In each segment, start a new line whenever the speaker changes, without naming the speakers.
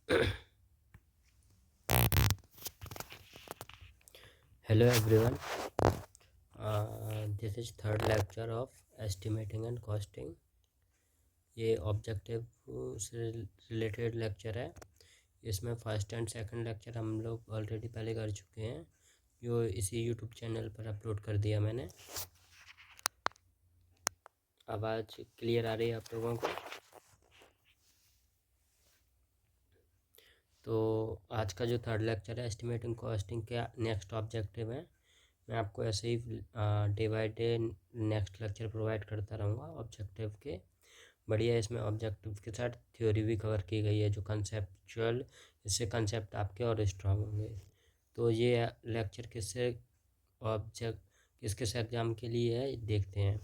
Hello everyone. This is third lecture of estimating and costing. ये objective से related lecture है। इसमें first and second lecture हम लोग ऑलरेडी पहले कर चुके हैं, जो इसी यूट्यूब चैनल पर अपलोड कर दिया मैंने। आवाज़ क्लियर आ रही है आप लोगों को? तो आज का जो थर्ड लेक्चर है एस्टिमेटिंग कॉस्टिंग के नेक्स्ट ऑब्जेक्टिव है। मैं आपको ऐसे ही day by day next lecture provide करता रहूँगा ऑब्जेक्टिव के। बढ़िया, इसमें ऑब्जेक्टिव के साथ थ्योरी भी कवर की गई है जो कंसेप्चुअल, इससे कंसेप्ट आपके और स्ट्रांग होंगे। तो ये लेक्चर किस किस एग्ज़ाम के लिए है देखते हैं।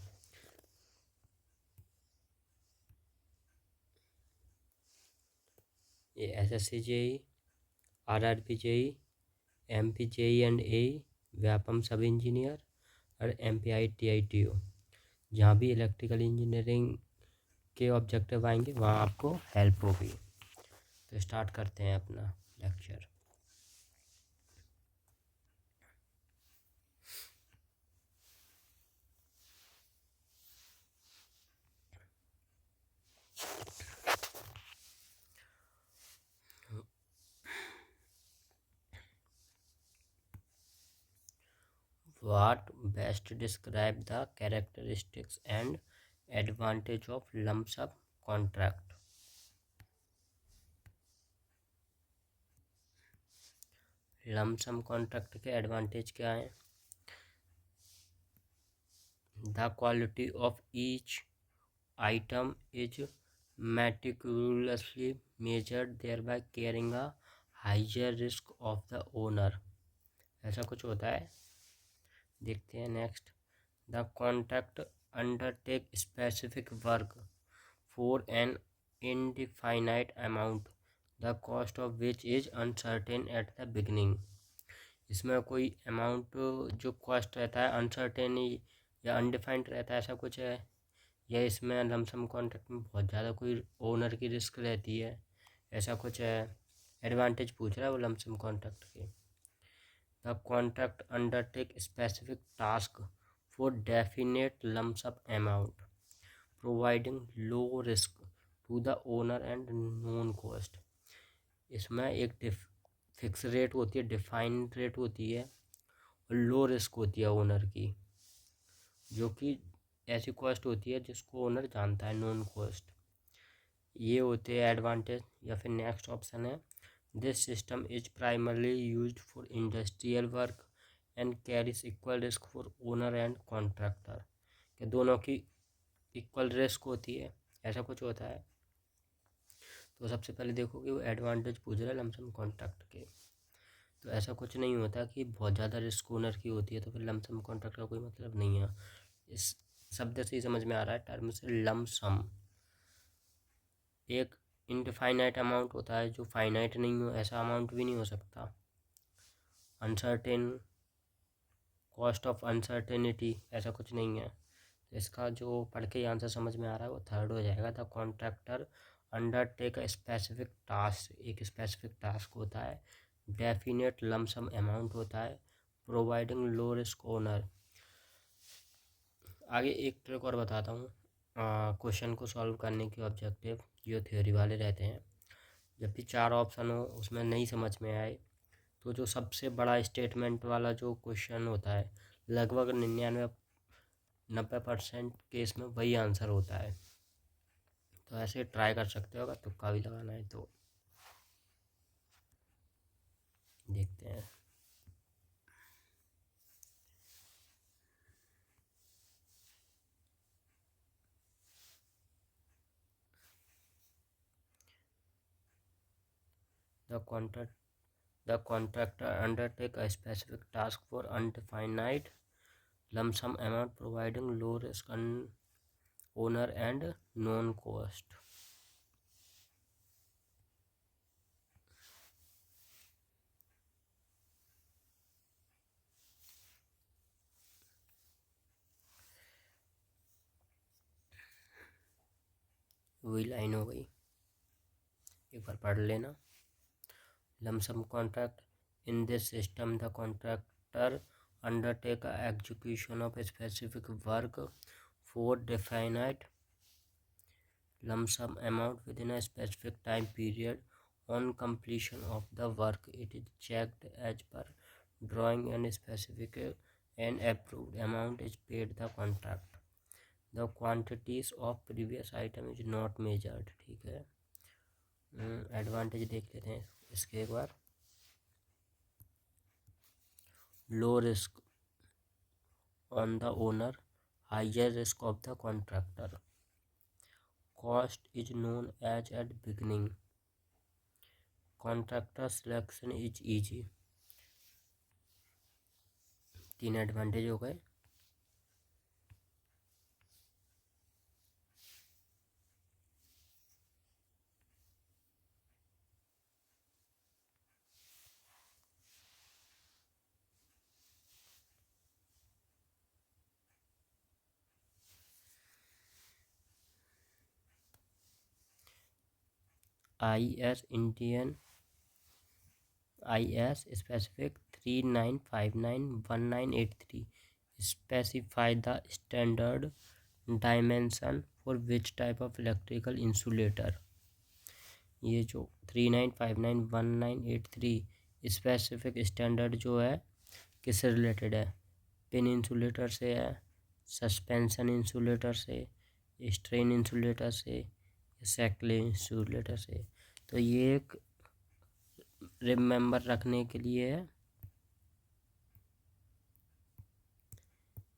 ये SSC JE, RRB JE, MP JE and A, Vyapam sub engineer और एमपीआई टीआईटीओ, जहाँ भी इलेक्ट्रिकल इंजीनियरिंग के ऑब्जेक्टिव आएंगे वहाँ आपको हेल्प होगी। तो स्टार्ट करते हैं अपना lecture. What best describe the characteristics and advantage of lump sum contract? Lump sum contract के एडवांटेज क्या हैं? The quality of each item is meticulously measured, thereby carrying a higher risk of the owner. ऐसा कुछ होता है, देखते हैं next. The contract undertake specific work for an indefinite amount, the cost of which is uncertain at the beginning. इसमें कोई amount जो cost रहता है अनसर्टेन या अनडिफाइंड रहता है, ऐसा कुछ है। या इसमें लमसम कॉन्ट्रैक्ट में बहुत ज़्यादा कोई ओनर की रिस्क रहती है, ऐसा कुछ है। एडवांटेज पूछ रहा है वो लमसम कॉन्ट्रैक्ट के। The contract undertake specific task for definite lump sum amount, providing low risk to the owner and known cost. इसमें एक फिक्स रेट होती है, डिफाइंड रेट होती है और लो रिस्क होती है ओनर की, जो कि ऐसी कॉस्ट होती है जिसको ओनर जानता है, नोन कॉस्ट। ये होते हैं एडवांटेज। या फिर नेक्स्ट ऑप्शन है, this system is primarily used for industrial work and carries equal risk for owner and contractor, कि दोनों की इक्वल रिस्क होती है, ऐसा कुछ होता है। तो सबसे पहले देखो कि वो एडवांटेज पूछ रहा है लमसम कॉन्ट्रैक्ट के। तो ऐसा कुछ नहीं होता कि बहुत ज़्यादा रिस्क ओनर की होती है तो फिर लमसम कॉन्ट्रैक्ट का कोई मतलब नहीं है। इस शब्द से ही समझ में आ रहा है, टर्म से लमसम एक इनडिफाइनाइट अमाउंट होता है जो फाइनाइट नहीं हो, ऐसा अमाउंट भी नहीं हो सकता। अनसर्टेन, कॉस्ट ऑफ अनसर्टेनिटी, ऐसा कुछ नहीं है। इसका जो पढ़ के आंसर समझ में आ रहा है वो थर्ड हो जाएगा। The contractor undertake a specific task, एक स्पेसिफिक टास्क होता है। डेफिनेट लमसम अमाउंट होता है। Providing low risk owner. आगे एक ट्रिक और बताता हूँ क्वेश्चन को सॉल्व करने की। ऑब्जेक्टिव जो थ्योरी वाले रहते हैं, जब भी चार ऑप्शन हो उसमें नहीं समझ में आए तो जो सबसे बड़ा स्टेटमेंट वाला जो क्वेश्चन होता है, लगभग 99-90% केस में वही आंसर होता है। तो ऐसे ट्राई कर सकते हो, अगर तुक्का भी लगाना है तो। देखते हैं। The contract the contractor undertake a specific task for indefinite lump sum amount, providing low risk owner and known cost. वही लाइन हो गई, एक बार पढ़ लेना। lump sum contract. In this system, the contractor undertake a execution of a specific work for definite lump sum amount within a specific time period. On completion of the work, it is checked as per drawing and specific and approved amount is paid the contract. The quantities of previous item is not measured. ठीक है, advantage देख लेते हैं इसके एक बार. Low risk on the owner, higher risk of the contractor. Cost is known as at beginning. Contractor selection is easy. 3 advantage हो गए. IS specific 39591983 specify the standard dimension for which type of electrical insulator. ये जो 39591983 specific standard जो है किससे related है? Pin insulator से है, सस्पेंशन इंसुलेटर से, स्ट्रेन इंसुलेटर से, सैकले इंसुलेटर से. तो ये एक रिमेंबर रखने के लिए है,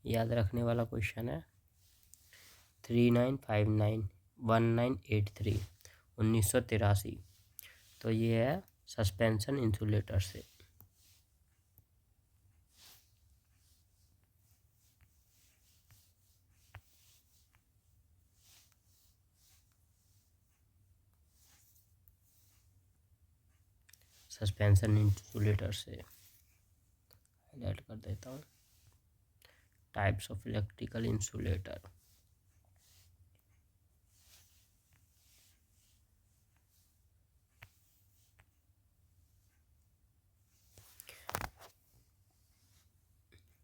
याद रखने वाला क्वेश्चन है. 39591983 1983. तो ये है सस्पेंशन इंसुलेटर से. सस्पेंशन इंसुलेटर से हाईलाइट कर देता हूँ. Types of electrical insulator.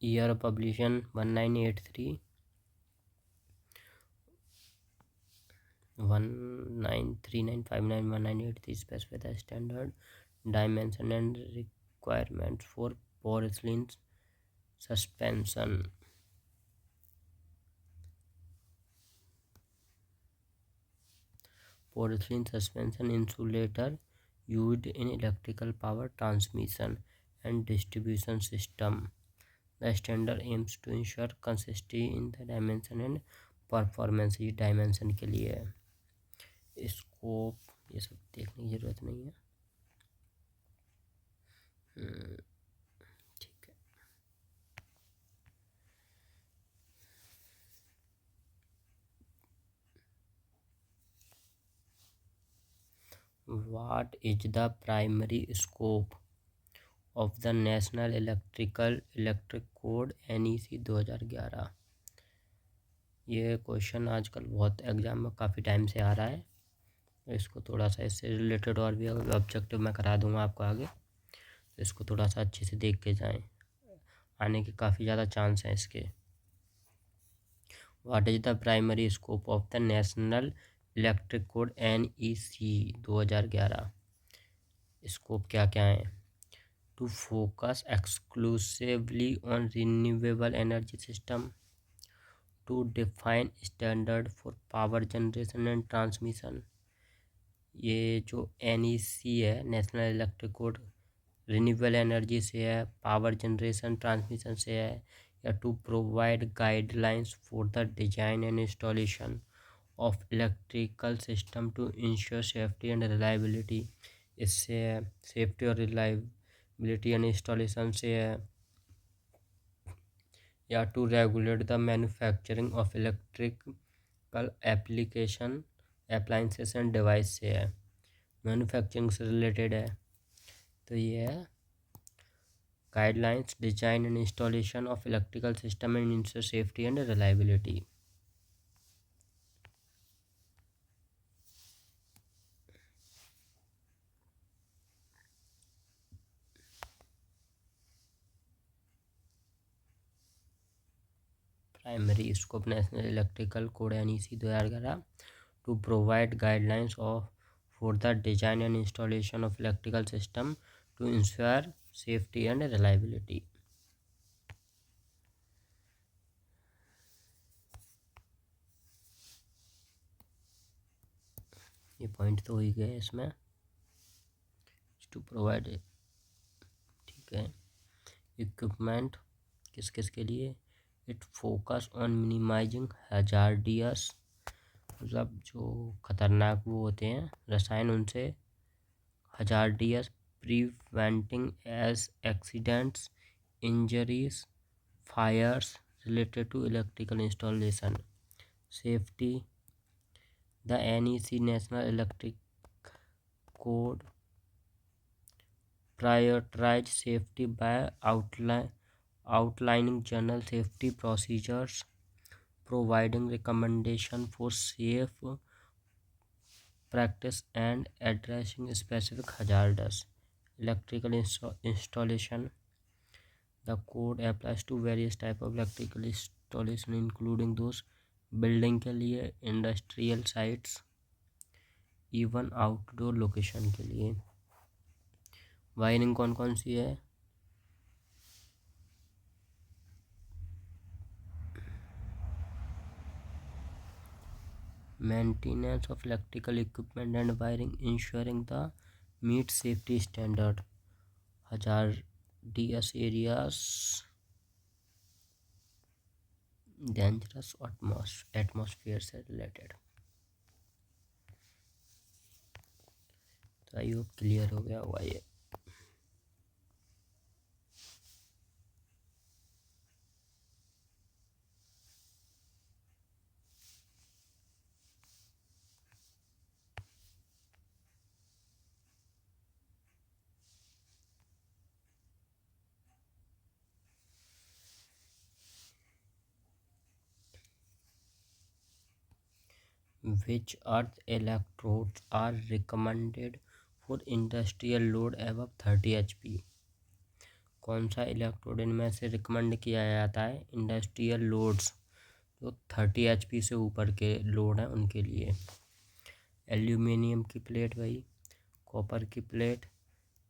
Year of publication 1983. 1939591983 specify the standard dimension and requirements for porcelain suspension. Porcelain suspension insulator used in electrical power transmission and distribution system. The standard aims to ensure consistency in the dimension and performance. ये dimension के लिए है. Scope ये सब देखने की जरूरत नहीं है. ठीक है. What is the primary scope of the National Electric Code NEC 2011? ये क्वेश्चन आजकल बहुत एग्जाम में काफ़ी टाइम से आ रहा है. इसको थोड़ा सा इससे रिलेटेड और भी ऑब्जेक्टिव मैं करा दूंगा आपको आगे, तो इसको थोड़ा सा अच्छे से देख के जाएं. आने के काफ़ी ज़्यादा चांस हैं इसके. What is the primary scope of the national electric code NEC 2011? Scope क्या क्या है? To focus exclusively on renewable energy system, to define standard for power generation and transmission. ये जो NEC है, national electric code, renewable energy से है, power generation transmission से है, या to provide guidelines for the design and installation of electrical system to ensure safety and reliability. इससे है सेफ्टी और रिलायबिलिटी एंड इंस्टॉलेशन से है, या to regulate the manufacturing of electrical application appliances and device से है, मैन्युफैक्चरिंग से related है. तो ये है guidelines, design and installation of electrical system and ensure safety and reliability. Primary scope national electrical code NEC 2011 to provide guidelines for the design and installation of electrical system to ensure safety and reliability. ये point तो हो ही गए इसमें, to provide, ठीक है। Equipment किस किस के लिए, it focus on minimising hazardous, मतलब जो खतरनाक वो होते हैं रसायन उनसे, hazardous, preventing as accidents, injuries, fires related to electrical installation, safety. The NEC National Electric Code prioritize safety by outlining general safety procedures, providing recommendation for safe practice and addressing specific hazardous electrical installation. The code applies to various type of electrical installation including those building के लिए, industrial sites, even outdoor location के लिए। Wiring कौन कौन सी है, maintenance of electrical equipment and wiring ensuring the meet safety standard, hazardous areas, dangerous atmosphere से related. तो आई होप क्लियर हो गया हुआ ये। Which earth electrodes are recommended for industrial load above 30 HP? कौन सा इलेक्ट्रोड इनमें से रिकमेंड किया जाता है इंडस्ट्रियल लोड्स जो 30 HP से ऊपर के लोड हैं उनके लिए? एल्यूमिनियम की प्लेट भाई, कॉपर की प्लेट,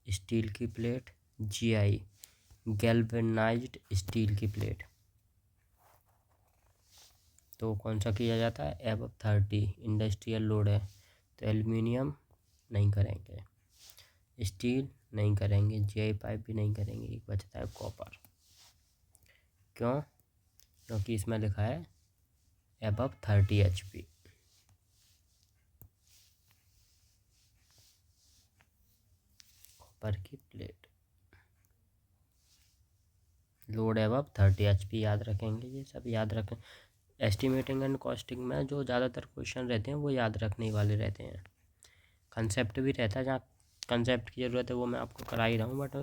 स्टील की प्लेट, GI गैल्वेनाइज्ड स्टील की प्लेट। तो कौन सा किया जाता है, एबव 30 इंडस्ट्रियल लोड है तो एल्यूमिनियम नहीं करेंगे, स्टील नहीं करेंगे, GI पाइप भी नहीं करेंगे, एक बचता है कॉपर। क्यों? क्योंकि इसमें लिखा है एबव 30 HP। कॉपर की प्लेट, लोड एबव 30 HP याद रखेंगे, ये सब याद रखें। एस्टिमेटिंग एंड कॉस्टिंग में जो ज़्यादातर क्वेश्चन रहते हैं वो याद रखने वाले रहते हैं। कंसेप्ट भी रहता है, जहाँ कंसेप्ट की ज़रूरत है वो मैं आपको करा ही रहा हूँ, बट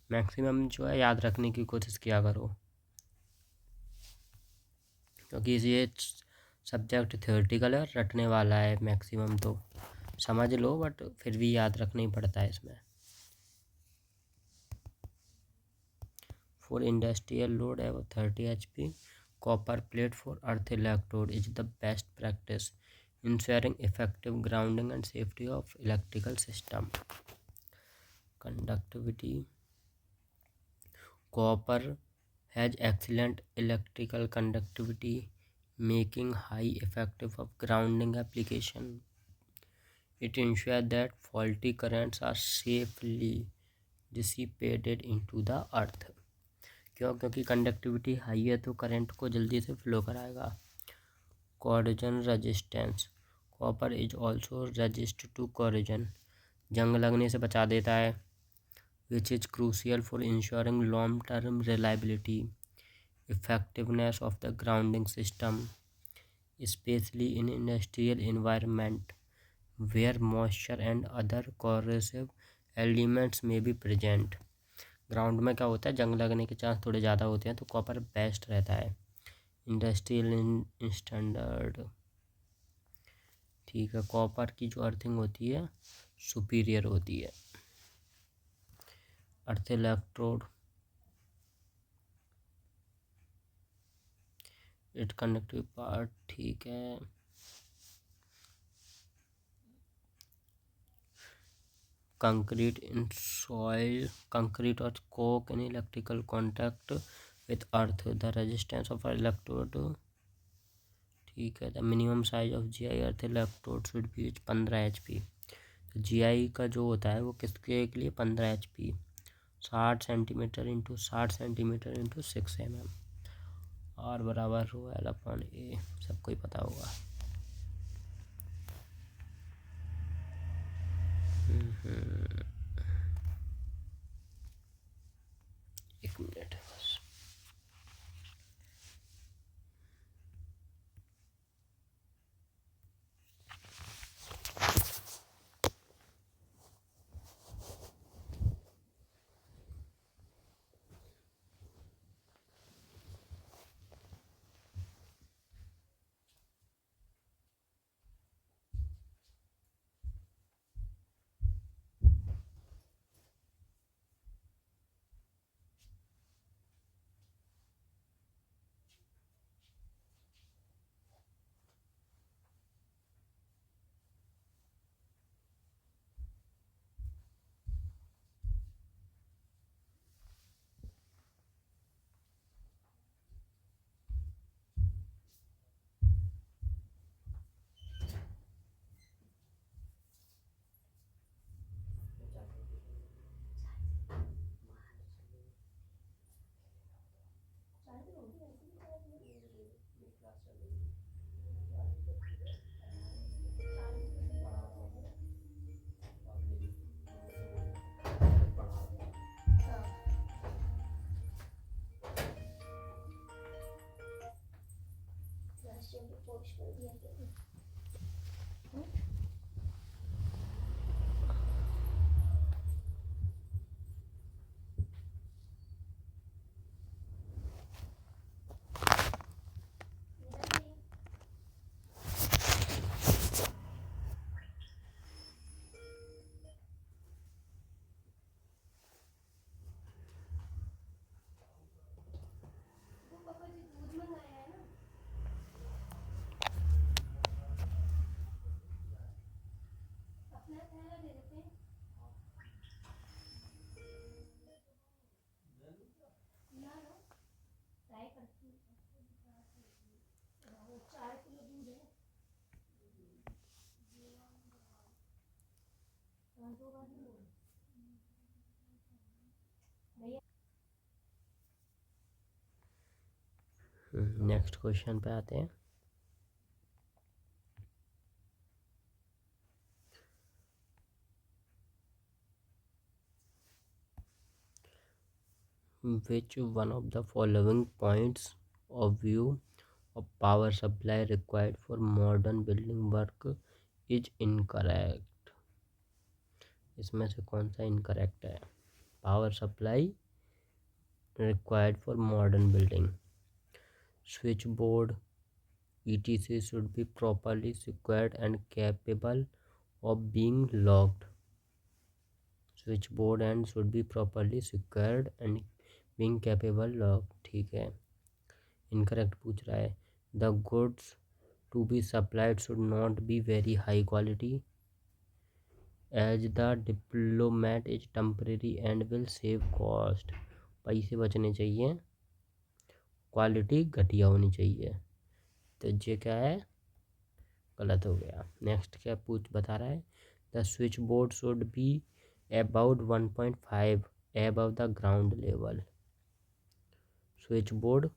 मैक्सिमम जो है याद रखने की कोशिश किया करो, क्योंकि ये सब्जेक्ट थ्योरेटिकल है, रटने वाला है, मैक्सिमम तो समझ लो बट फिर भी याद रखना ही पड़ता है इसमें। For industrial load above 30 HP, copper plate for earth electrode is the best practice, ensuring effective grounding and safety of electrical system. Conductivity, copper has excellent electrical conductivity, making high effective of grounding application. It ensures that faulty currents are safely dissipated into the earth. क्यों? क्योंकि conductivity high है तो current को जल्दी से flow कराएगा। Corrosion resistance, copper is also resist to corrosion, जंग लगने से बचा देता है, which is crucial for ensuring long term reliability, effectiveness of the grounding system, specially in industrial environment where moisture and other corrosive elements में be present. Ground में क्या होता है, जंग लगने के चांस थोड़े ज़्यादा होते हैं तो कॉपर बेस्ट रहता है। इंडस्ट्रियल स्टैंडर्ड, ठीक है, कॉपर की जो अर्थिंग होती है सुपीरियर होती है। Earth electrode, it conductive part, ठीक है। कंक्रीट इन सॉइल, कंक्रीट और coke in electrical contact with earth, the resistance of electrode, ठीक है। The minimum size of G I earth electrode should be 15 HP। तो जी आई का जो होता है वो किसके के लिए 15 HP, 60 सेंटीमीटर इंटू 6 mm, आर बराबर रो एल अपॉन ए, सबको ही पता होगा। एक मिनट बस। नेक्स्ट क्वेश्चन पे आते हैं। Which one of the following points of view of power supply required for modern building work is incorrect? इसमें से कौन सा इनकरेक्ट है? Power supply required for modern building, switch board etc should be properly secured and capable of being locked, switchboard and should be properly secured and being capable of, ठीक है। Incorrect पूछ रहा है, the goods to be supplied should not be very high quality as the diplomat is temporary and will save cost, पैसे बचने चाहिए, quality घटिया होनी चाहिए। तो ये क्या है? गलत हो गया। नेक्स्ट क्या बता रहा है, the switch board should be about 1.5 above the ground level, switch board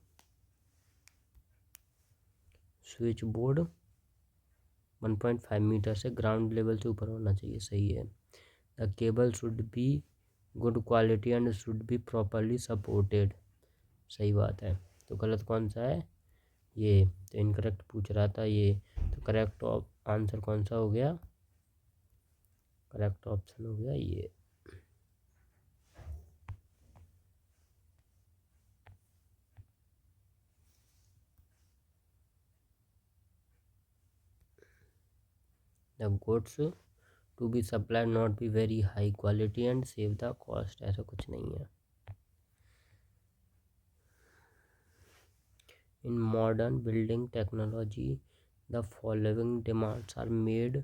1.5 metre से ग्राउंड लेवल से ऊपर होना चाहिए, सही है। The cable should be good quality and should be properly supported, सही बात है। तो गलत कौन सा है? ये तो इनकरेक्ट पूछ रहा था ये, तो करेक्ट आंसर कौन सा हो गया? करेक्ट ऑप्शन हो गया ये। The goods to be supplied not be very high quality and save the cost, ऐसा कुछ नहीं है। In modern building technology, the following demands are made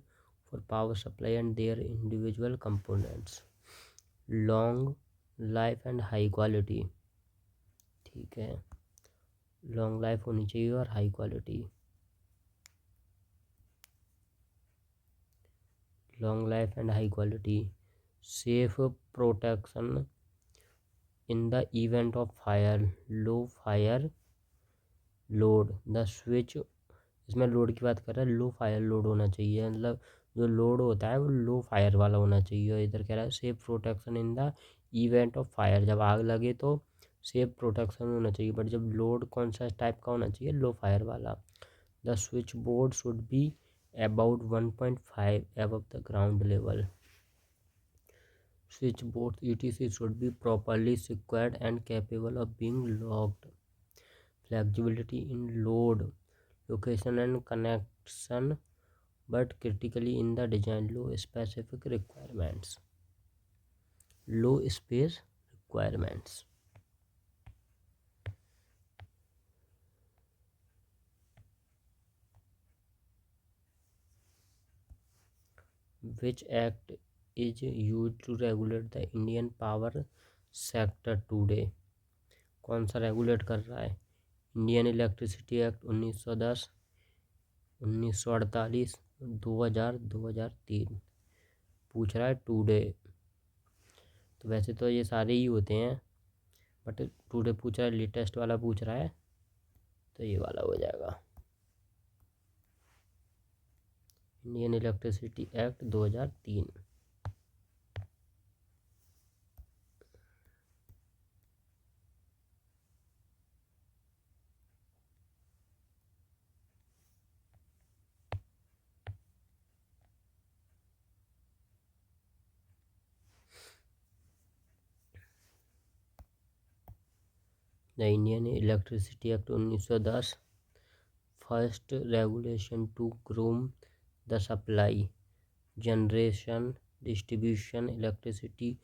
for power supply and their individual components: long life and high quality, ठीक है, long life होनी चाहिए और high quality, long life and high quality, safe protection in the event of fire, low fire load, the switch, इसमें load की बात कर रहा है, लो फायर लोड होना चाहिए, मतलब जो लोड होता है वो लो फायर वाला होना चाहिए। और इधर कह रहा है safe protection in the event of fire, जब आग लगे तो सेफ प्रोटेक्शन होना चाहिए, बट जब लोड कौन सा टाइप का होना चाहिए, लो फायर वाला। The switch board should be about 1.5 above the ground level. Switchboards etc. should be properly secured and capable of being locked. Flexibility in load, location and connection, but critically in the design, low specific requirements. Low space requirements. Which act is used to regulate the Indian power sector today? कौन सा regulate कर रहा है? Indian electricity act 1910, 1948, 2000, 2003 पूछ रहा है today. तो वैसे तो ये सारे ही होते हैं, बट टुडे पूछ रहा है, लेटेस्ट वाला पूछ रहा है, तो ये वाला हो जाएगा, Indian electricity act 2003। The Indian electricity act 1910, first regulation to groom the supply, generation, distribution electricity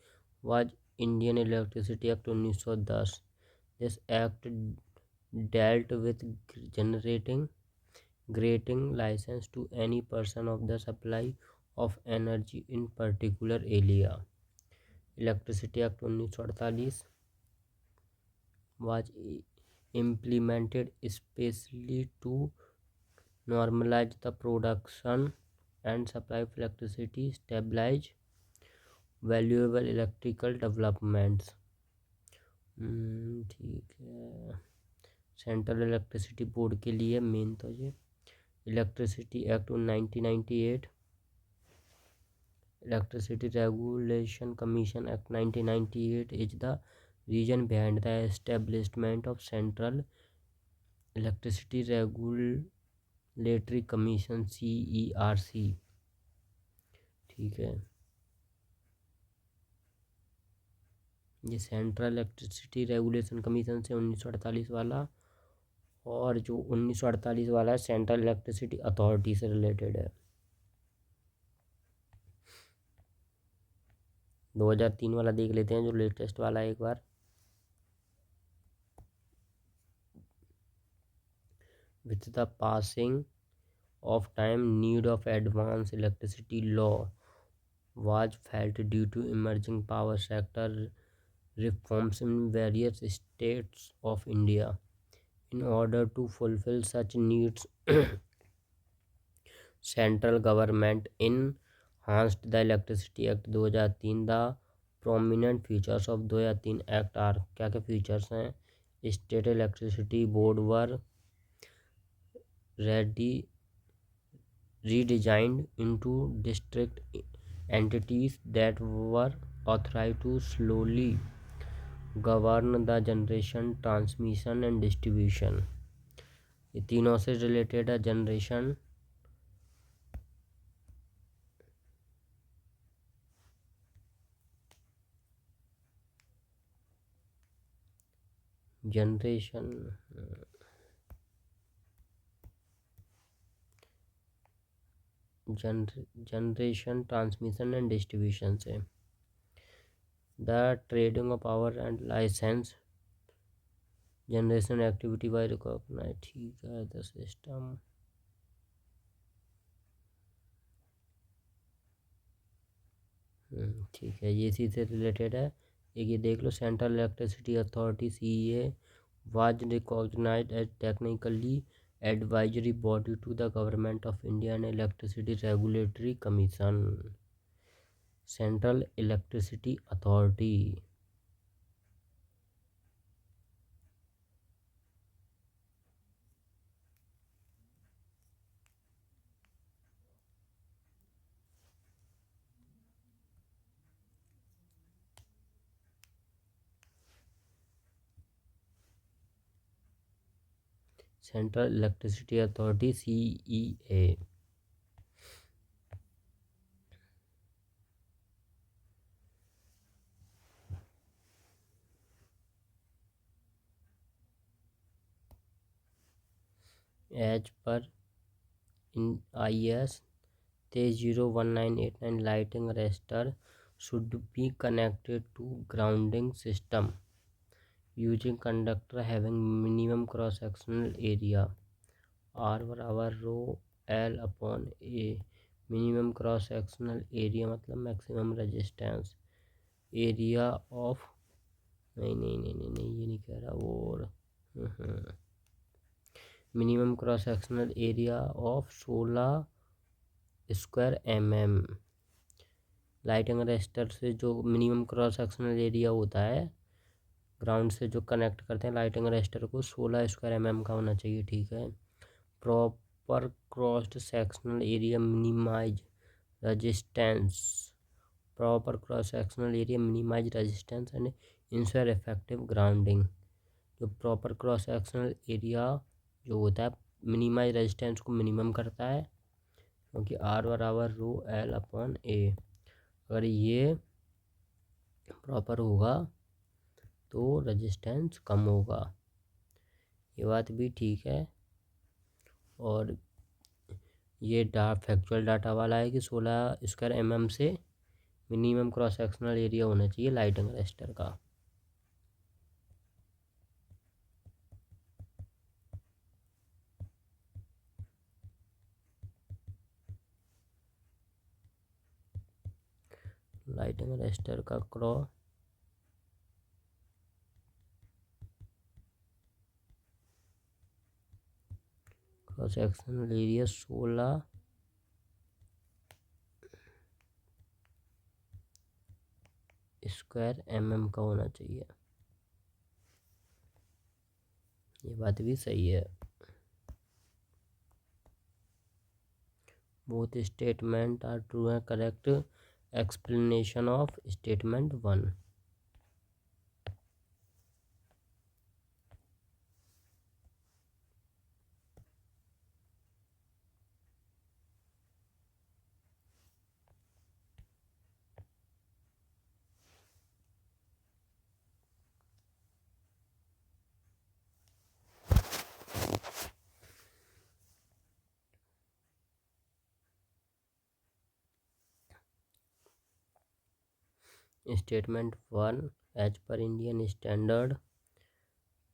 was Indian Electricity Act 1910. This act dealt with generating, granting license to any person of the supply of energy in particular area. Electricity Act 1948 was implemented especially to normalize the production and supply of electricity, stabilize valuable electrical developments। ठीक है, central electricity board के लिए main तो ये electricity act 1998, electricity regulation commission act 1998 is the reason behind the establishment of central electricity regulatory commission CERC, ठीक है। ये central electricity regulation commission से 1948 वाला, और जो 1948 वाला है सेंट्रल इलेक्ट्रिसिटी अथॉरिटी से रिलेटेड है। 2003 वाला देख लेते हैं जो लेटेस्ट वाला है एक बार। With the passing of time need of advance electricity law was felt due to emerging power sector reforms in various states of India. In order to fulfill such needs, central government enhanced the Electricity Act 2003। The prominent features of 2003 Act are, क्या क्या features हैं? State electricity board were redesigned into district entities that were authorized to slowly govern the generation, transmission and distribution। ये तीनों से related है। Generation, generation generation, transmission and distribution से। The trading of power and licence generation activity by recognize, ठीक है, the system. ठीक है, ये इसी से रिलेटेड है। एक ये देख लो, central electricity authority CEA was recognized as technically advisory body to the government of India and Electricity Regulatory Commission, Central Electricity Authority। Central electricity authority CEA। As per in IS 01989 lighting arrestor should be connected to grounding system using conductor having minimum cross sectional area R बराबर रो L upon A। Minimum cross sectional area मतलब maximum resistance area of, नहीं नहीं नहीं नहीं नहीं, ये नहीं कह रहा वो, और minimum cross sectional area of 16 square mm। Lighting arrester से जो मिनिमम क्रॉस सेक्शनल एरिया होता है ग्राउंड से जो कनेक्ट करते हैं लाइटिंग अरेस्टर को, 16 स्क्वायर mm का होना चाहिए, ठीक है। Proper crossed sectional area minimise resistance, proper cross sectional area minimise resistance and ensure effective grounding. जो प्रॉपर क्रॉस सेक्शनल एरिया जो होता है मिनिमाइज रेजिस्टेंस को मिनिमम करता है, क्योंकि R बराबर रो L अपॉन A। अगर ये प्रॉपर होगा तो रेजिस्टेंस कम होगा, ये बात भी ठीक है। और ये फैक्चुअल डाटा वाला है कि 16 स्क्वायर mm से मिनिमम क्रॉस सेक्शनल एरिया होना चाहिए लाइटिंग अरेस्टर का। लाइटिंग अरेस्टर का cross sectional area 16 square mm का होना चाहिए, ये बात भी सही है। Both statement are true and correct explanation of statement 1। Statement 1, as per Indian standard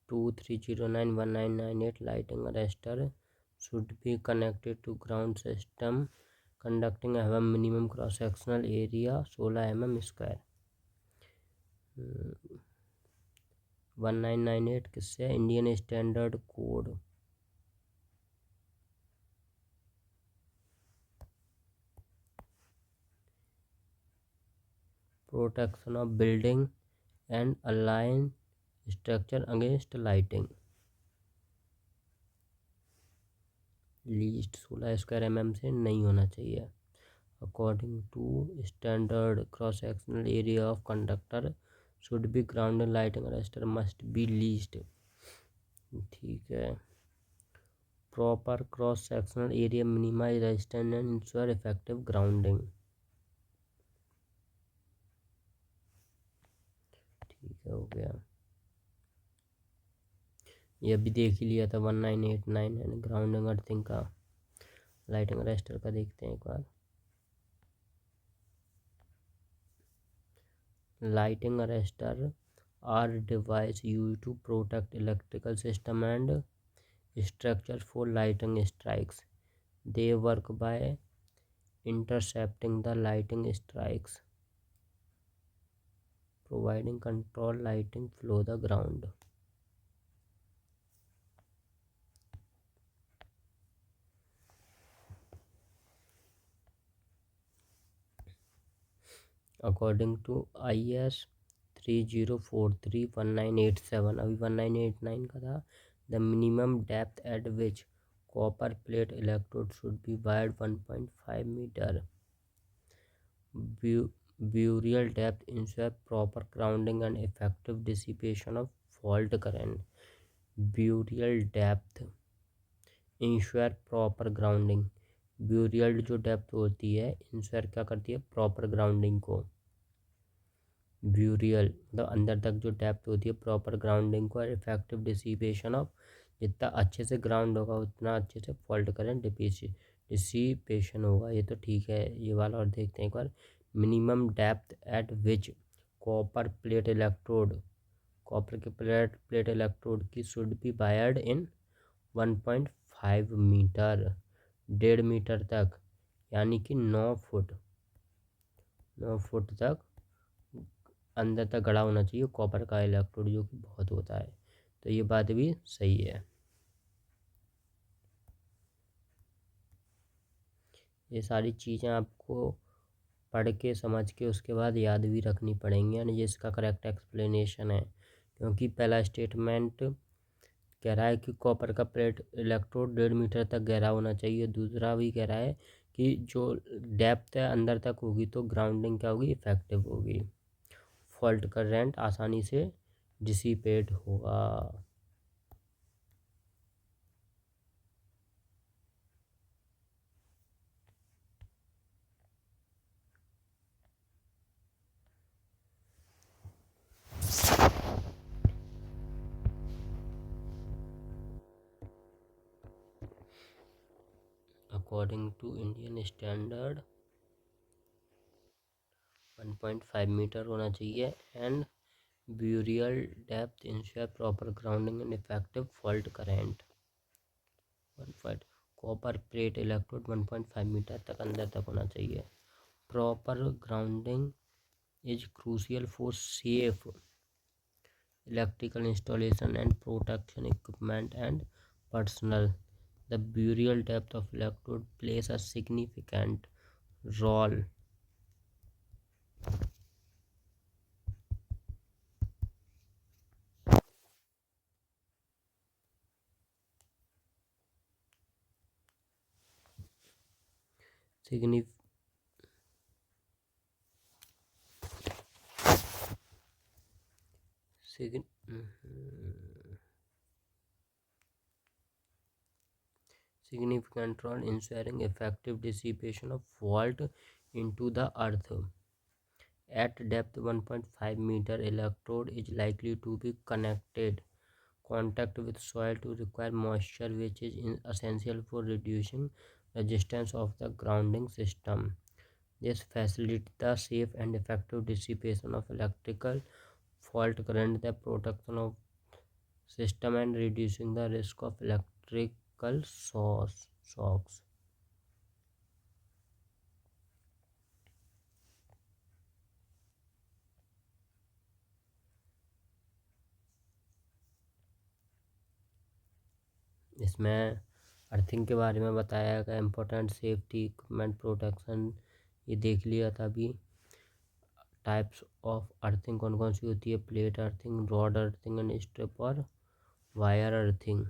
23091998 lighting arrester should be connected to ground system conducting have a minimum cross sectional area 16 mm square. 1998 किससे, Indian standard code. Protection of building and align structure against lighting. Least 16 square mm से नहीं होना चाहिए। According to standard cross sectional area of conductor should be ground lighting arrester must be least, ठीक है। Proper cross sectional area minimise resistance and ensure effective grounding, ठीक है, हो गया। ये भी देख ही लिया था 1989 एंड ग्राउंडिंग अर्थिंग का। लाइटिंग अरेस्टर का देखते हैं एक बार। Lighting arrester are device used to protect electrical system and structure for lightning strikes. They work by intercepting the lightning strikes, providing control lighting flow the ground. According to IS 30431987, अभी 1989 का था, the minimum depth at which copper plate electrode should be wired 1.5 meter. Burial depth ensure proper grounding and effective dissipation of fault current. Burial depth ensure proper grounding. Burial जो depth होती है ensure क्या करती है, proper grounding को। Burial मतलब अंदर तक जो डेप्थ होती है प्रॉपर ग्राउंडिंग को, और इफेक्टिव डिसिपेशन ऑफ, जितना अच्छे से ग्राउंड होगा उतना अच्छे से फॉल्ट करंट डिसिपेशन होगा। ये तो ठीक है, ये वाला और देखते हैं एक बार। Minimum depth at which copper plate electrode, copper के प्लेट इलेक्ट्रोड की should be wired in 1.5 metre, 1.5 metre तक, यानी कि 9 फुट तक अंदर तक गड़ा होना चाहिए कॉपर का इलेक्ट्रोड, जो कि बहुत होता है। तो ये बात भी सही है। ये सारी चीज़ें आपको पढ़ के समझ के उसके बाद याद भी रखनी पड़ेंगी, यानी ये इसका करेक्ट एक्सप्लेनेशन है। क्योंकि पहला स्टेटमेंट कह रहा है कि कॉपर का प्लेट इलेक्ट्रोड 1.5 मीटर तक गहरा होना चाहिए, दूसरा भी कह रहा है कि जो डेप्थ है अंदर तक होगी तो ग्राउंडिंग क्या होगी, इफेक्टिव होगी, फॉल्ट करंट आसानी से डिसिपेट होगा। According to Indian standard 1.5 metre होना चाहिए, and burial depth ensure proper grounding and effective fault current. 1. Copper plate electrode 1.5 metre तक अंदर तक होना चाहिए। Proper grounding is crucial for safe electrical installation and protection equipment and personnel. The burial depth of electrode plays a significant role signif- sign- significant role ensuring effective dissipation of fault into the earth. At depth 1.5 meter, electrode is likely to be contact with soil to require moisture, which is essential for reducing resistance of the grounding system. This facilitates the safe and effective dissipation of electrical fault current, the protection of system, and reducing the risk of electrical shocks. इसमें earthing के बारे में बताया गया, important safety equipment protection ये देख लिया था अभी। टाइप्स ऑफ अर्थिंग कौन कौन सी होती है, plate earthing, rod earthing and strip और वायर अर्थिंग।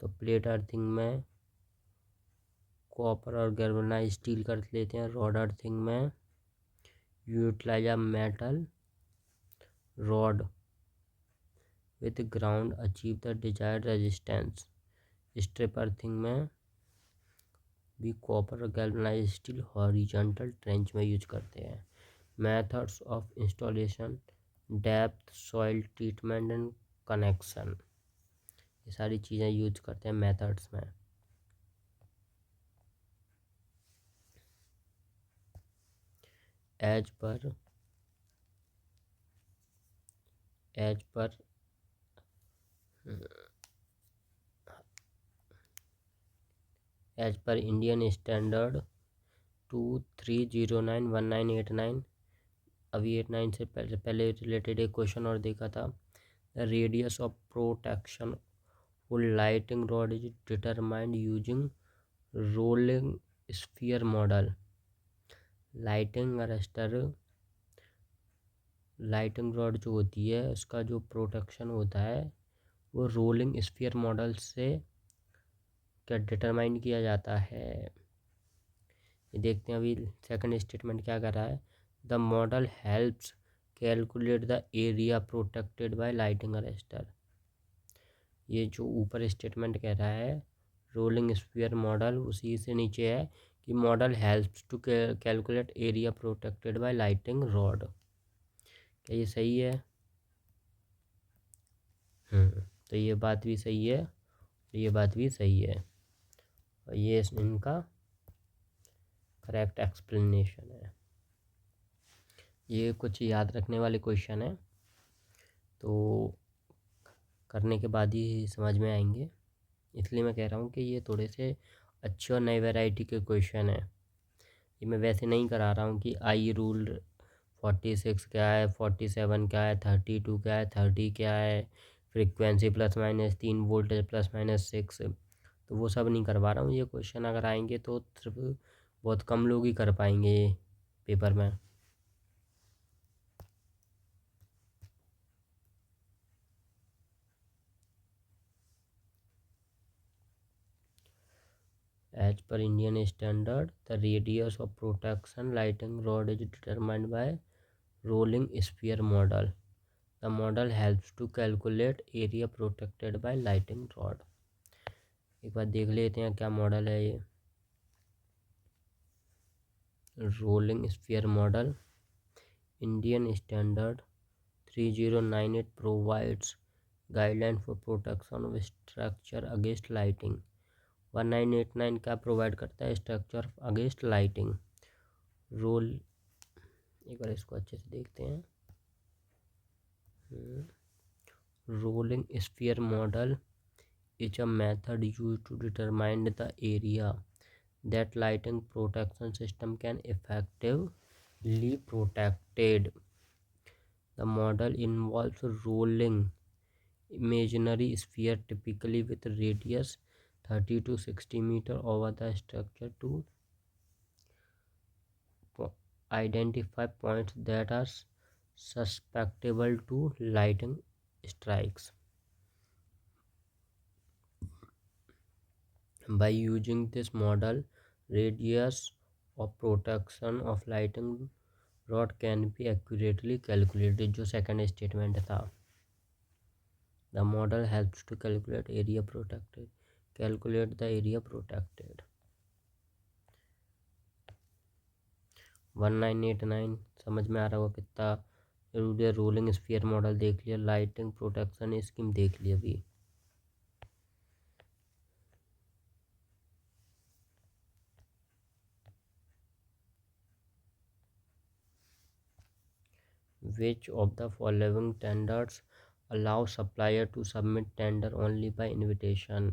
तो प्लेट अर्थिंग में कॉपर और गैल्वेनाइज्ड स्टील कर लेते हैं। रॉड अर्थिंग में utilise a metal rod with ground achieve the desired resistance. Strip earthing में भी कॉपर और गैल्वेनाइज्ड स्टील हॉरिजॉन्टल ट्रेंच में यूज करते हैं। Methods of installation, depth, soil treatment and connection, ये सारी चीज़ें यूज करते हैं मेथड्स में। As per as per Indian standard 23091989, अभी 89 से पहले रिलेटेड एक क्वेश्चन और देखा था। The radius of protection full lighting rod is determined using rolling sphere model. Lighting rod जो होती है उसका जो प्रोटेक्शन होता है वो रोलिंग स्फीयर मॉडल से क्या डिटरमाइन किया जाता है। ये देखते हैं अभी सेकंड स्टेटमेंट क्या कर रहा है। The model helps calculate the area protected by lighting arrester. ये जो ऊपर स्टेटमेंट कह रहा है रोलिंग स्फीयर मॉडल, उसी से नीचे है कि model helps to calculate area protected by lighting rod. क्या ये सही है? तो ये बात भी सही है, ये बात भी सही है, और ये इनका करेक्ट एक्सप्लेनेशन है। ये कुछ याद रखने वाले क्वेश्चन है, तो करने के बाद ही समझ में आएंगे, इसलिए मैं कह रहा हूँ कि ये थोड़े से अच्छे और नए वैरायटी के क्वेश्चन है। ये मैं वैसे नहीं करा रहा हूँ कि आई रूल 46 क्या है, 47 क्या है, 32 क्या है, 30 क्या है, फ्रीक्वेंसी ±3 वोल्टेज ±6, तो वो सब नहीं करवा रहा हूँ। ये क्वेश्चन अगर आएंगे तो सिर्फ बहुत कम लोग ही कर पाएंगे ये पेपर में। As per Indian standard, the radius of protection lighting rod is determined by rolling sphere model. The model helps to calculate area protected by lighting rod. एक बार देख लेते हैं क्या मॉडल है ये। Rolling sphere model, Indian standard 3098 provides guideline for protection of structure against lighting। 1989 क्या provide करता है? Structure against lighting. रोल, एक बार इसको अच्छे से देखते हैं। Rolling sphere model is a method used to determine the area that lighting protection system can effectively protected. The model involves rolling imaginary sphere typically with radius 30 to 60 meter over the structure to identify points that are susceptible to lighting strikes. By using this model, radius of protection of lighting rod can be accurately calculated। जो second statement था, the model helps to calculate area protected, calculate the area protected। 1989 समझ में आ रहा होगा कितना जरूरी है। Rolling sphere model देख लिया, लाइटिंग प्रोटेक्शन स्कीम देख लिया। अभी which of the following tenders allow supplier to submit tender only by invitation।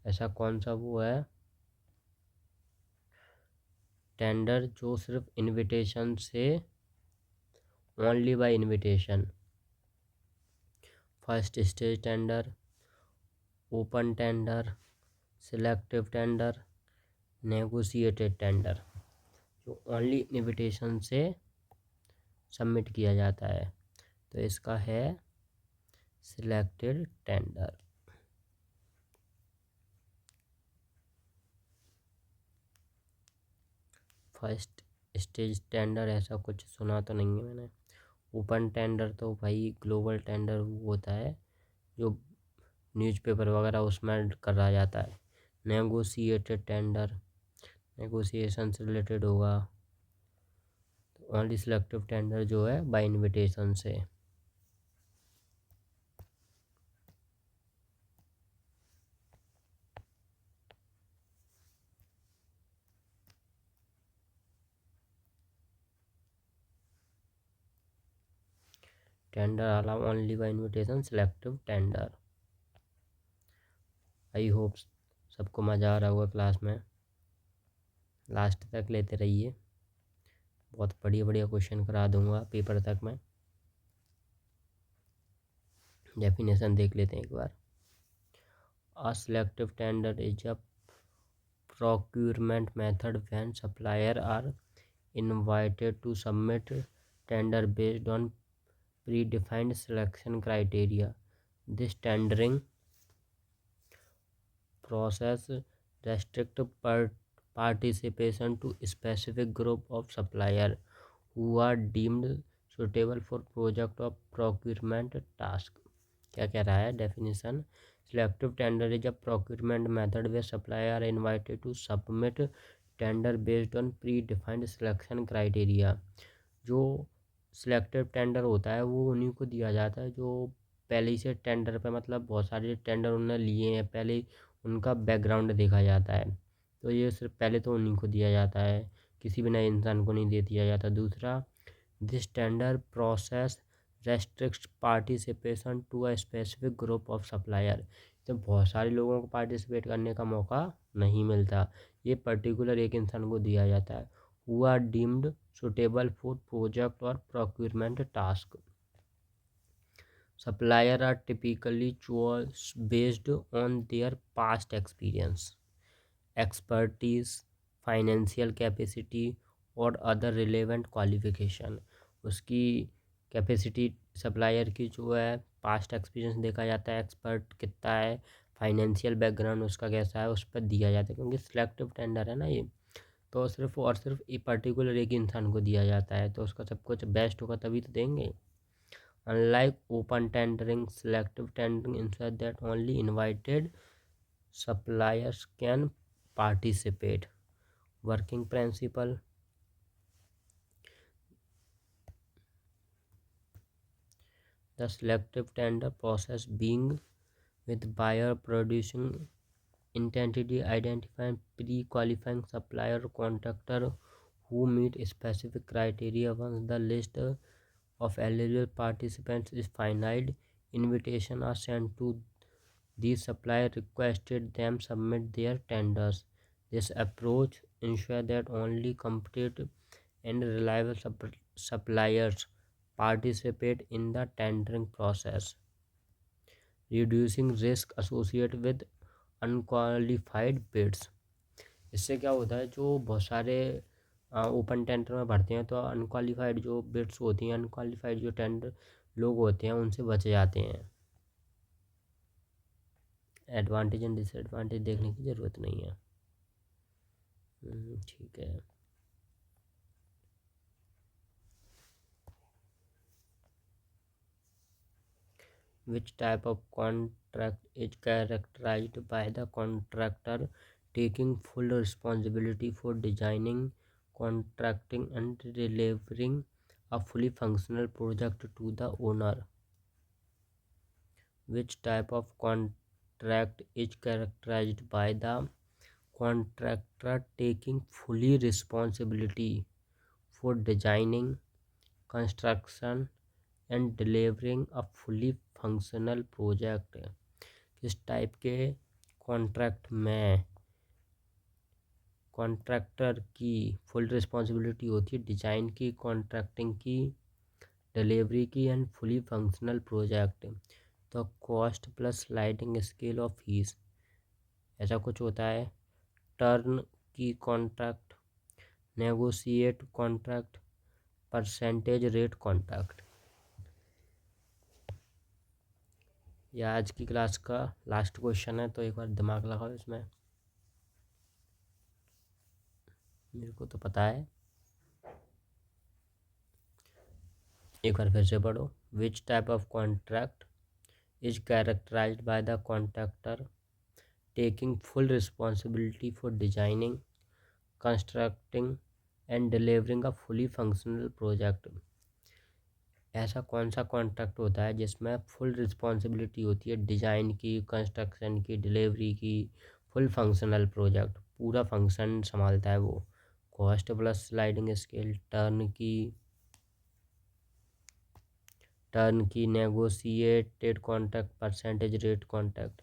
ऐसा कौन सा वो है टेंडर जो सिर्फ इनविटेशन से, only by invitation? First stage tender, open tender, selective tender, negotiated tender. जो ओनली इनविटेशन से सबमिट किया जाता है, तो इसका है selected tender. First stage tender ऐसा कुछ सुना तो नहीं है मैंने। ओपन टेंडर तो भाई ग्लोबल टेंडर होता है जो न्यूज़पेपर वगैरह उसमें करा जाता है। नेगोशिएटेड टेंडर नेगोशिएशन से रिलेटेड होगा। तो ओनली सिलेक्टिव टेंडर जो है बाय इनविटेशन से। Tender allow only by invitation, selective tender. I hope सबको मज़ा आ रहा होगा क्लास में, लास्ट तक लेते रहिए, बहुत बढ़िया बढ़िया क्वेश्चन करा दूंगा पेपर तक में। डेफिनेशन देख लेते हैं एक बार। A selective tender is a procurement method when suppliers are invited to submit tender based on predefined selection criteria. This tendering process restricts participation to a specific group of suppliers who are deemed suitable for project or procurement task. क्या कह रहा है definition? Selective tender is a procurement method where suppliers are invited to submit tender based on predefined selection criteria. जो selective tender होता है वो उन्हीं को दिया जाता है जो पहले ही से टेंडर पे, मतलब बहुत सारे टेंडर उन्होंने लिए हैं पहले ही, उनका बैकग्राउंड देखा जाता है, तो ये सिर्फ पहले तो उन्हीं को दिया जाता है, किसी भी नए इंसान को नहीं दे दिया जाता। दूसरा, this tender process restrict participation to a specific group of supplier. तो बहुत सारे लोगों को पार्टिसिपेट करने का मौका नहीं मिलता, ये पर्टिकुलर एक इंसान को दिया जाता है। Who are deemed suitable for project और procurement task. Suppliers are typically choice based on their past experience, expertise, financial capacity और अदर रिलेवेंट क्वालिफिकेशन। उसकी कैपेसिटी सप्लायर की जो है, पास्ट एक्सपीरियंस देखा जाता है, एक्सपर्ट कितना है, फाइनेंशियल बैकग्राउंड उसका कैसा है, उस पर दिया जाता है। क्योंकि सिलेक्टिव टेंडर है ना ये, तो सिर्फ और सिर्फ एक पर्टिकुलर एक इंसान को दिया जाता है, तो उसका सब कुछ बेस्ट होगा तभी तो देंगे। Unlike open tendering, selective tendering ensures that only invited suppliers can participate. Working principle: the selective tender process being with buyer producing entity identifying pre-qualifying supplier or contractor who meet specific criteria. Once the list of eligible participants is finalized, invitations are sent to these suppliers requested them submit their tenders. This approach ensures that only competent and reliable suppliers participate in the tendering process, reducing risk associated with unqualified bids. इससे क्या होता है, जो बहुत सारे open tender में भरते हैं तो अनक्वालिफाइड जो बिड्स होती हैं, अनक्वालिफाइड जो टेंडर लोग होते हैं उनसे बचे जाते हैं। एडवांटेज एंड डिसएडवांटेज देखने की ज़रूरत नहीं है। ठीक है। Which type of contract is characterized by the contractor taking full responsibility for designing, contracting, and delivering a fully functional project to the owner? Which type of contract is characterized by the contractor taking fully responsibility for designing, construction and delivering a fully functional project? किस type के contract में contractor की full responsibility होती है design की, contracting की, delivery की and fully functional project? तो cost plus sliding scale of fees ऐसा कुछ होता है। टर्न की contract, negotiate contract, percentage rate contract. यह आज की क्लास का लास्ट क्वेश्चन है, तो एक बार दिमाग लगाओ इसमें। मेरे को तो पता है, एक बार फिर से पढ़ो। Which type of contract is characterised by the contractor taking full responsibility for designing, constructing and delivering a fully functional project? ऐसा कौन सा कॉन्ट्रैक्ट होता है जिसमें फुल रिस्पॉन्सिबिलिटी होती है डिज़ाइन की, कंस्ट्रक्शन की, डिलीवरी की, फुल फंक्शनल प्रोजेक्ट, पूरा फंक्शन संभालता है वो? Cost plus sliding scale, turn की, टर्न की negotiated contract, percentage rate contract,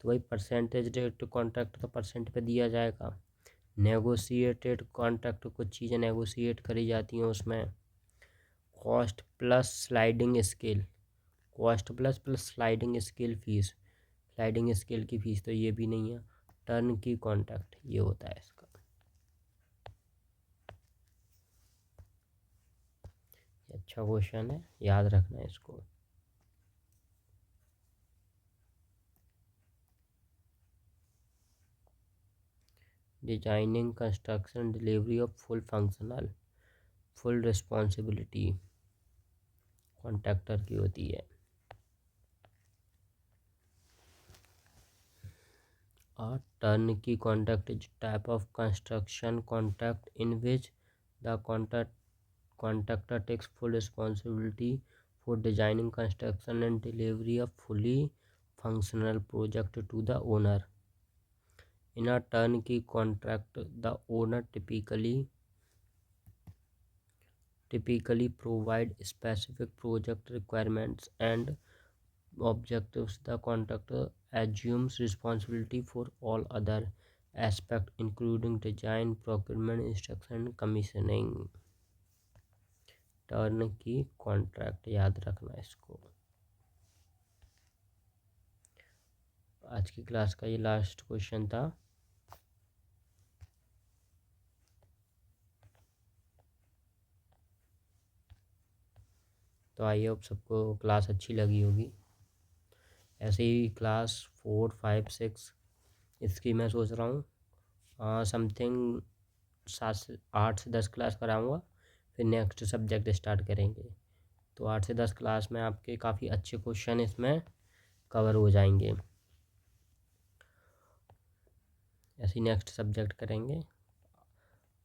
तो वही परसेंटेज रेट कॉन्ट्रैक्ट तो परसेंट पे दिया जाएगा। नेगोशिएटेड कॉन्ट्रैक्ट कुछ चीज़ें नेगोशिएट करी जाती हैं उसमें। Cost plus sliding scale, cost plus plus sliding scale fees, sliding scale की फ़ीस तो ये भी नहीं है। टर्न की कॉन्ट्रैक्ट ये होता है इसका। अच्छा क्वेश्चन है, याद रखना है इसको। Designing construction delivery of full responsibility contractor की होती है। A turnkey contract is type of construction contract in which the contractor takes full responsibility for designing, construction and delivery of fully functional project to the owner. In a turnkey contract, the owner typically provide specific project requirements and objectives. The contractor assumes responsibility for all other aspects including design, procurement, instruction and commissioning. Turn की contract याद रखना इसको। आज की class का ये last question था। तो आई होप सबको क्लास अच्छी लगी होगी। ऐसे ही क्लास 4, 5, 6 इसकी मैं सोच रहा हूँ समथिंग 8 से 10 क्लास कराऊँगा, फिर नेक्स्ट सब्जेक्ट स्टार्ट करेंगे। तो 8 से 10 क्लास में आपके काफ़ी अच्छे क्वेश्चन इसमें कवर हो जाएंगे। ऐसे नेक्स्ट सब्जेक्ट करेंगे।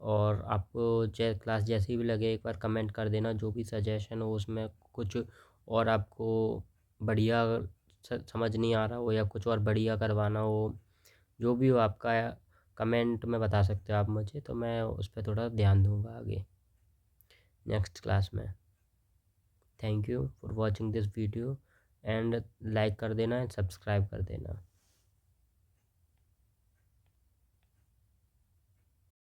और आपको क्लास जैसी भी लगे एक बार कमेंट कर देना, जो भी सजेशन हो उसमें कुछ और आपको बढ़िया समझ नहीं आ रहा हो या कुछ और बढ़िया करवाना हो, जो भी हो आपका कमेंट में बता सकते हो आप मुझे, तो मैं उस पर थोड़ा ध्यान दूंगा आगे नेक्स्ट क्लास में। Thank you for watching this video and like कर देना एंड सब्सक्राइब कर देना।